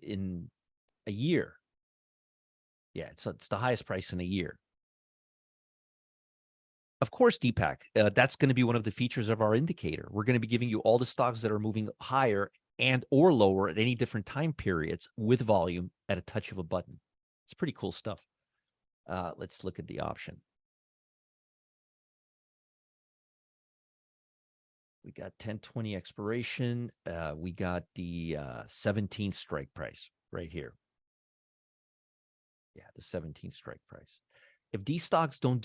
in a year. Yeah, it's the highest price in a year. Of course, Deepak, that's going to be one of the features of our indicator. We're going to be giving you all the stocks that are moving higher and or lower at any different time periods with volume at a touch of a button. It's pretty cool stuff. Let's look at the option. We got 10/20 expiration. We got the 17 strike price right here. Yeah, the 17 strike price. If these stocks don't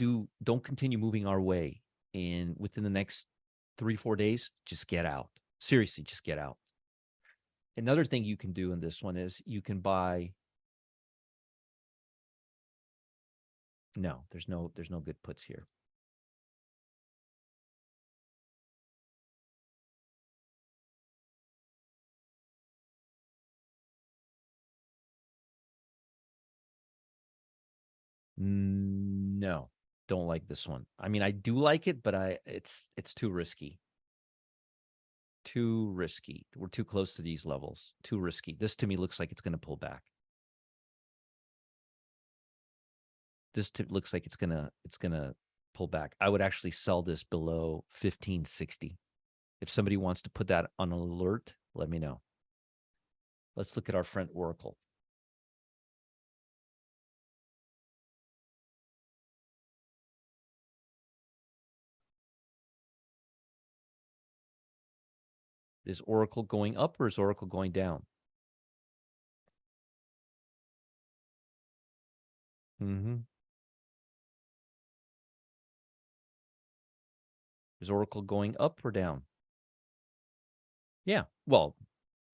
continue moving our way within the next 3-4 days, just get out. Seriously, just get out. Another thing you can do in this one is you can buy No, there's no good puts here. No, don't like this one. I mean, I do like it, but it's too risky. Too risky. We're too close to these levels. Too risky. This to me looks like it's going to pull back. Looks like it's gonna pull back. I would actually sell this below 1560. If somebody wants to put that on alert, let me know. Let's look at our friend Oracle. Is Oracle going up or is Oracle going down? Is Oracle going up or down? Yeah. Well,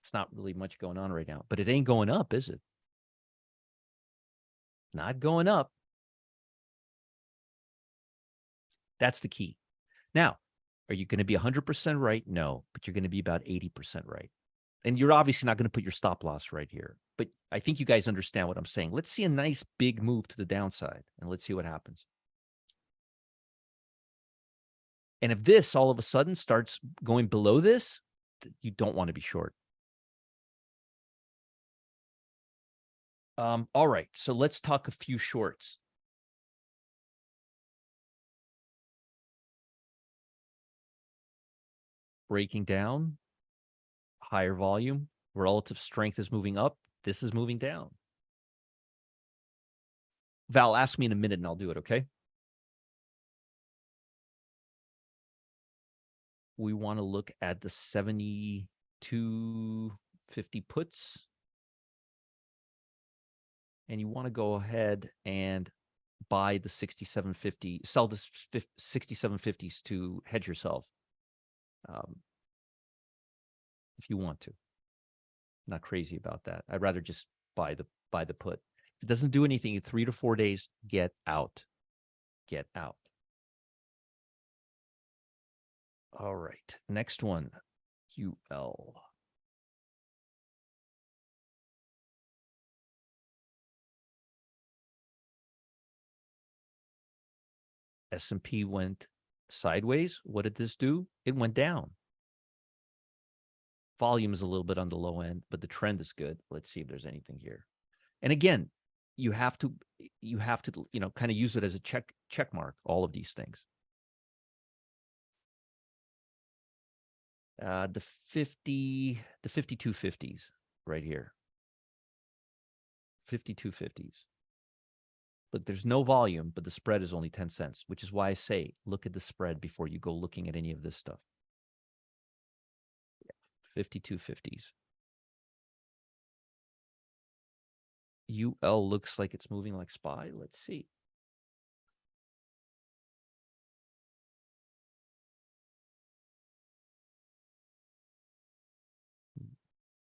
it's not really much going on right now, but it ain't going up, is it? Not going up. That's the key. Now, are you going to be 100% right? No, but you're going to be about 80% right. And you're obviously not going to put your stop loss right here. But I think you guys understand what I'm saying. Let's see a nice big move to the downside, and let's see what happens. And if this all of a sudden starts going below this, you don't want to be short. All right, so let's talk a few shorts. Breaking down, higher volume, relative strength is moving up. This is moving down. Val, ask me in a minute and I'll do it, okay? We want to look at the 72.50 puts. And you want to go ahead and buy the 67.50, sell the 67.50s to hedge yourself. If you want to. I'm not crazy about that. I'd rather just buy the put. If it doesn't do anything in 3 to 4 days, get out. Get out. All right. Next one. UL. S&P went sideways. What did this do? It went down. Volume is a little bit on the low end, but the trend is good. Let's see if there's anything here. And again, you have to kind of use it as a check mark, all of these things. The 52.50s right here. 52.50s. Look, there's no volume, but the spread is only 10 cents, which is why I say look at the spread before you go looking at any of this stuff. 52.50s. UL looks like it's moving like SPY. Let's see.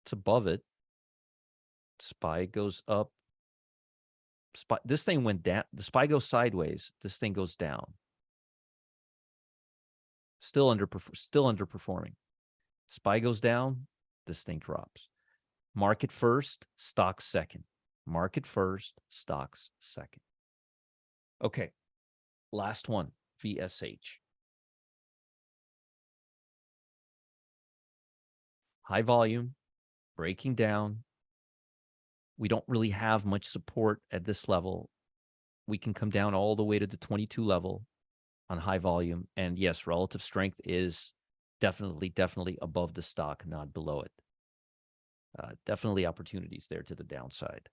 It's above it. SPY goes up. This thing went down. The SPY goes sideways. This thing goes down. Still underperforming. SPY goes down. This thing drops. Market first, stocks second. Market first, stocks second. Okay. Last one, VSH. High volume, breaking down. We don't really have much support at this level. We can come down all the way to the 22 level on high volume. And yes, relative strength is definitely above the stock, not below it. Definitely opportunities there to the downside.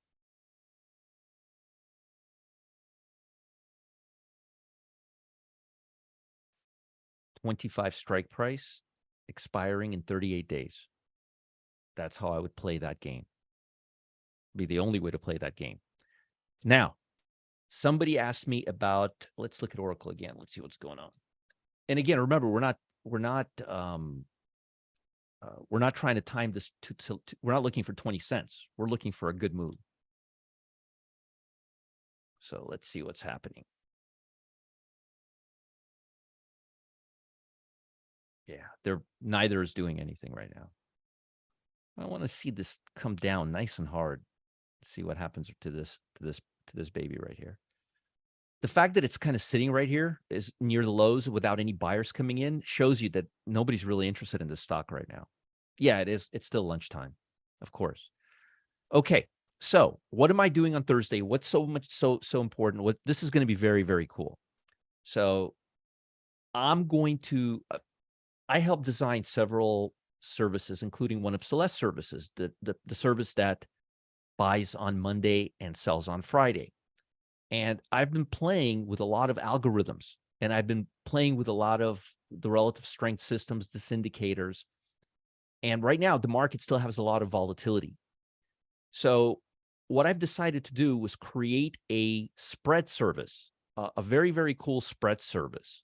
$25 strike price expiring in 38 days. That's how I would play that game. Be the only way to play that game. Now, somebody asked me about, let's look at Oracle again. Let's see what's going on. And again, remember, we're not trying to time this to, we're not looking for 20 cents. We're looking for a good move. So let's see what's happening. Yeah, neither is doing anything right now. I want to see this come down nice and hard. See what happens to this baby right here. The fact that it's kind of sitting right here is near the lows without any buyers coming in shows you that nobody's really interested in this stock right now. Yeah, it is. It's still lunchtime, of course. Okay, so what am I doing on Thursday? What's so important? What this is going to be very, very cool. So I'm going to. I help design several services, including one of Celeste services, the service that buys on Monday and sells on Friday. And I've been playing with a lot of algorithms, and I've been playing with a lot of the relative strength systems, the syndicators. And right now, the market still has a lot of volatility. So what I've decided to do was create a spread service, a very, very cool spread service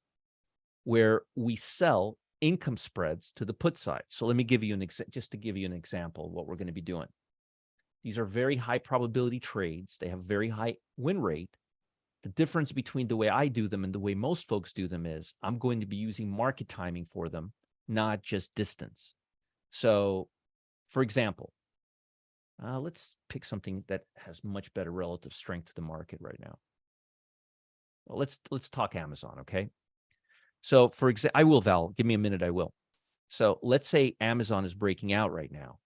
where we sell income spreads to the put side. So let me give you just to give you an example of what we're going to be doing. These are very high probability trades. They have very high win rate. The difference between the way I do them and the way most folks do them is I'm going to be using market timing for them, not just distance. So, for example, let's pick something that has much better relative strength to the market right now. Well, let's talk Amazon, okay? So, for example, I will, Val. Give me a minute. I will. So, let's say Amazon is breaking out right now.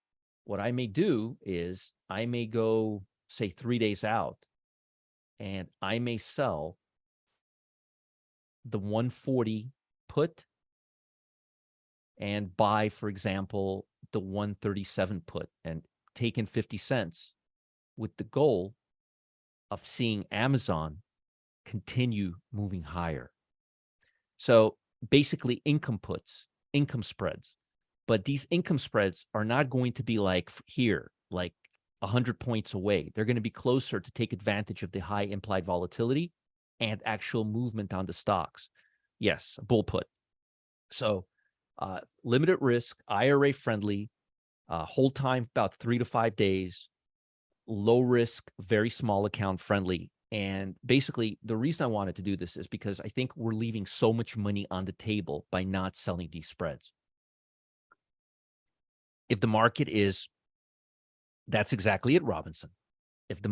What I may do is I may go, say, 3 days out, and I may sell the 140 put and buy, for example, the 137 put and take in 50 cents with the goal of seeing Amazon continue moving higher. So basically income puts, income spreads, but these income spreads are not going to be like here, like 100 points away. They're going to be closer to take advantage of the high implied volatility and actual movement on the stocks. Yes, a bull put. So limited risk, IRA friendly, hold time about 3 to 5 days, low risk, very small account friendly. And basically, the reason I wanted to do this is because I think we're leaving so much money on the table by not selling these spreads. If the market is, that's exactly it, Robinson. If the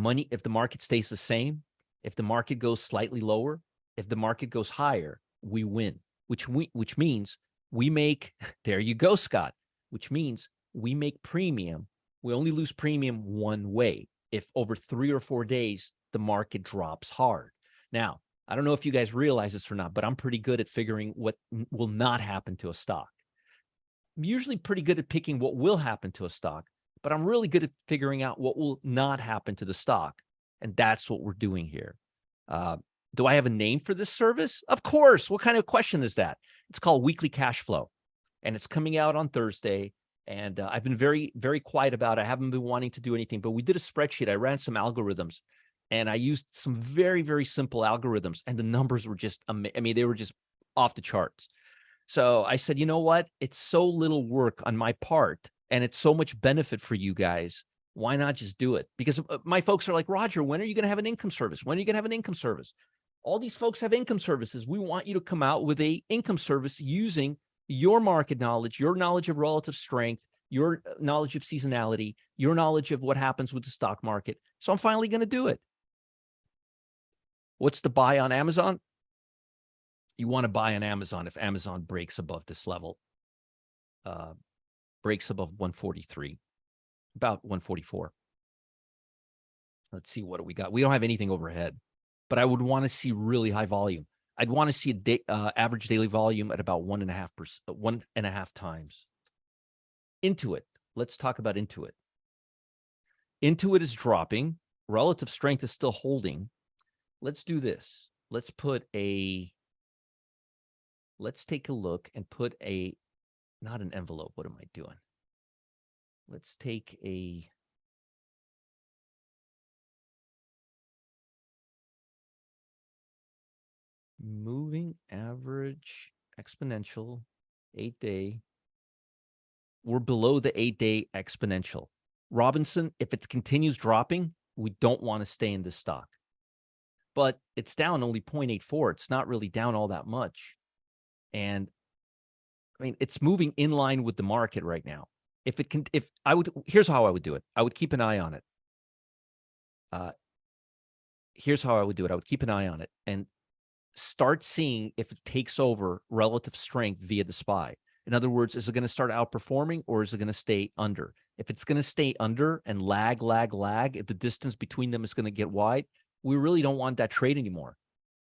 market stays the same, if the market goes slightly lower, if the market goes higher, we win, which means we make, there you go, Scott, which means we make premium. We only lose premium one way. If over 3 or 4 days, the market drops hard. Now, I don't know if you guys realize this or not, but I'm pretty good at figuring what will not happen to a stock. I'm usually pretty good at picking what will happen to a stock, but I'm really good at figuring out what will not happen to the stock. And that's what we're doing here. Do I have a name for this service? Of course. What kind of question is that? It's called Weekly Cash Flow, and it's coming out on Thursday. And I've been very, very quiet about it. I haven't been wanting to do anything, but we did a spreadsheet. I ran some algorithms, and I used some very, very simple algorithms, and the numbers were just, I mean, they were just off the charts. So I said, you know what? It's so little work on my part, and it's so much benefit for you guys. Why not just do it? Because my folks are like, Roger, when are you going to have an income service? When are you going to have an income service? All these folks have income services. We want you to come out with a income service using your market knowledge, your knowledge of relative strength, your knowledge of seasonality, your knowledge of what happens with the stock market. So I'm finally going to do it. What's the buy on Amazon? You want to buy on Amazon if Amazon breaks above this level, breaks above 143, about 144. Let's see, what do we got? We don't have anything overhead, but I would want to see really high volume. I'd want to see average daily volume at about 1.5 times. Intuit. Let's talk about Intuit. Intuit is dropping. Relative strength is still holding. Let's do this. Let's take a look and put not an envelope. What am I doing? Let's take a moving average exponential 8-day. We're below the 8-day exponential. Robinson, if it continues dropping, we don't want to stay in this stock. but it's down only 0.84. It's not really down all that much. And I mean, it's moving in line with the market right now. Here's how I would do it. I would keep an eye on it. Here's how I would do it. I would keep an eye on it and start seeing if it takes over relative strength via the SPY. In other words, is it going to start outperforming or is it going to stay under? If it's going to stay under and lag, if the distance between them is going to get wide, we really don't want that trade anymore.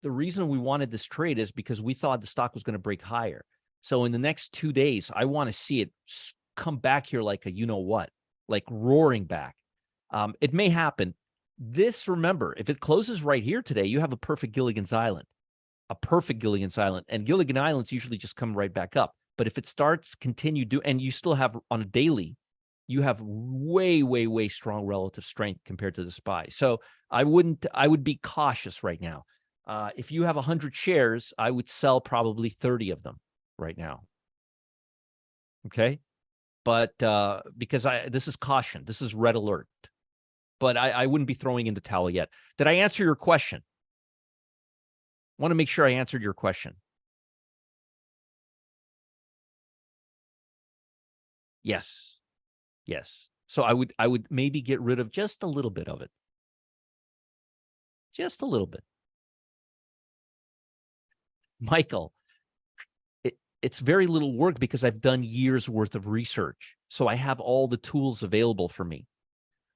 The reason we wanted this trade is because we thought the stock was going to break higher. So in the next 2 days, I want to see it come back here like a you-know-what, like roaring back. It may happen. Remember, if it closes right here today, you have a perfect Gilligan's Island. And Gilligan Islands usually just come right back up. But if it starts, and you still have on a daily, you have way, way, way strong relative strength compared to the SPY. So I would be cautious right now. If you have 100 shares, I would sell probably 30 of them right now. Okay. But because this is caution, this is red alert. But I wouldn't be throwing in the towel yet. Did I answer your question? I want to make sure I answered your question. Yes. So I would maybe get rid of just a little bit of it. Just a little bit. Michael, it's very little work because I've done years worth of research. So I have all the tools available for me.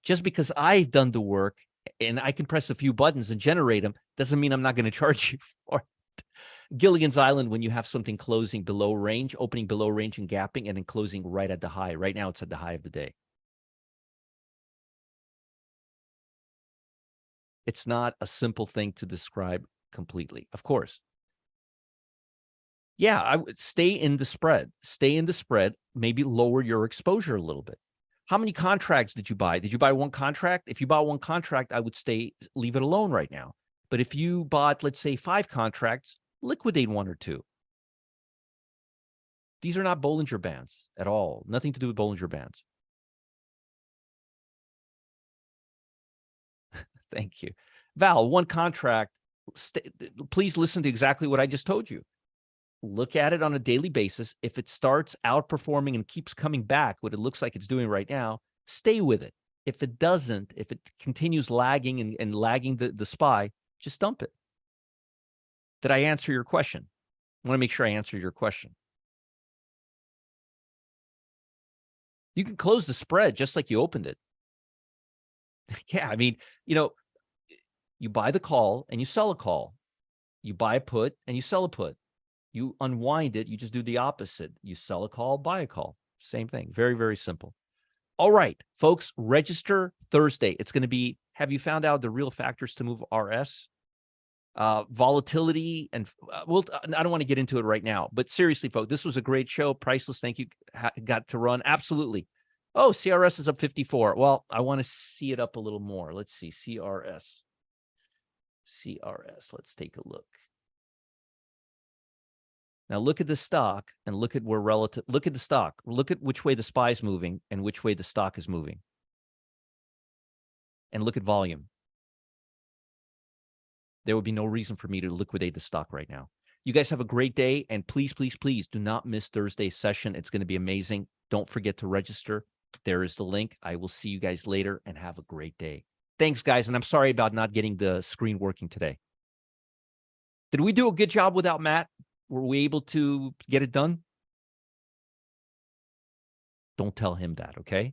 Just because I've done the work and I can press a few buttons and generate them doesn't mean I'm not going to charge you for it. Gilligan's Island, when you have something closing below range, opening below range and gapping, and then closing right at the high. Right now, it's at the high of the day. It's not a simple thing to describe completely, of course. Yeah, I would stay in the spread. Stay in the spread, maybe lower your exposure a little bit. How many contracts did you buy? Did you buy one contract? If you bought one contract, I would leave it alone right now. But if you bought, let's say, 5 contracts, liquidate 1 or 2. These are not Bollinger Bands at all. Nothing to do with Bollinger Bands. Thank you. Val, one contract. Please listen to exactly what I just told you. Look at it on a daily basis. If it starts outperforming and keeps coming back, what it looks like it's doing right now, stay with it. If it doesn't, if it continues lagging and lagging the SPY, just dump it. Did I answer your question? I want to make sure I answered your question. You can close the spread just like you opened it. Yeah, I mean, you buy the call and you sell a call. You buy a put and you sell a put. You unwind it. You just do the opposite. You sell a call, buy a call. Same thing. Very, very simple. All right, folks, register Thursday. It's going to be, have you found out the real factors to move RS? Volatility, and I don't want to get into it right now, but seriously, folks, this was a great show. Priceless. Thank you. Got to run. Absolutely. Oh, CRS is up 54. Well, I want to see it up a little more. Let's see. CRS. Let's take a look. Now look at the stock and look at look at the stock. Look at which way the SPY is moving and which way the stock is moving. And look at volume. There would be no reason for me to liquidate the stock right now. You guys have a great day. And please, please, please do not miss Thursday's session. It's going to be amazing. Don't forget to register. There is the link. I will see you guys later and have a great day. Thanks, guys. And I'm sorry about not getting the screen working today. Did we do a good job without Matt? Were we able to get it done? Don't tell him that, okay?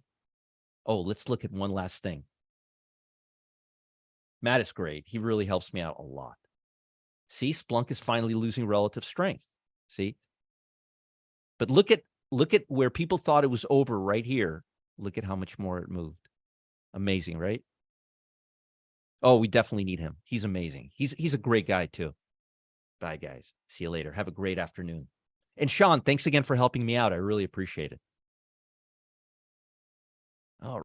Oh, let's look at one last thing. Matt is great. He really helps me out a lot. See, Splunk is finally losing relative strength. See? But look at where people thought it was over right here. Look at how much more it moved. Amazing, right? Oh, we definitely need him. He's amazing. He's a great guy too. Bye, guys. See you later. Have a great afternoon. And Sean, thanks again for helping me out. I really appreciate it.